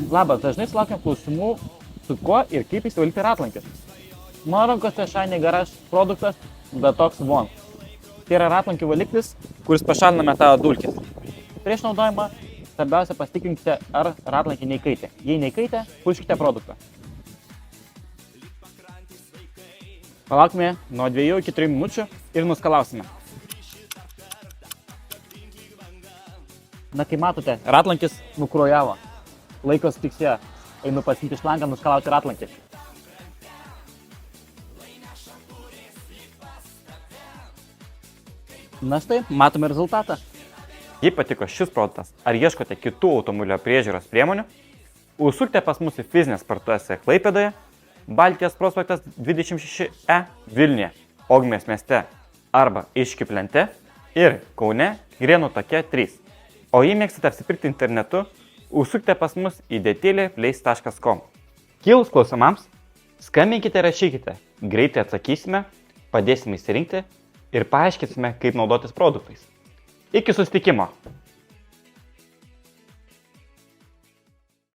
Labas, dažnai sulaukiam klausimų, su kuo ir kaip įsivalyti ratlankis. Mano rankose Shiny Garage produktas Detox One. Tai yra ratlankių valiklis, kuris pašalina metalo dulkes. Prieš naudojimą svarbiausia pasitikrinkite, ar ratlankį neįkaitė. Jei neįkaitė, purkškite produktą. Palaukime nuo 2 iki 3 minučių ir nuskalausime. Na, kai matote, ratlankis nukrujavo. Laikos tiksėjo. Einu pasiimti šlangą, nuskalauti ratlankį. Na štai, matome rezultatą. Jei patiko šis produktas, ar ieškote kitų automobilio priežiūros priemonių, užsukite pas mus į fizinės parduotuvėse Klaipėdoje, Baltijos prospektas 26E Vilniuje, Ogmės mieste arba Iškių plente ir Kaune Girėnų take 3. O jei mėgstate apsipirkti internetu, užsukite pas mus į detailėplace.com. Kilus klausimams, skambinkite ir rašykite, greitai atsakysime, padėsime įsirinkti ir paaiškinsime, kaip naudotis produktais. Iki susitikimo!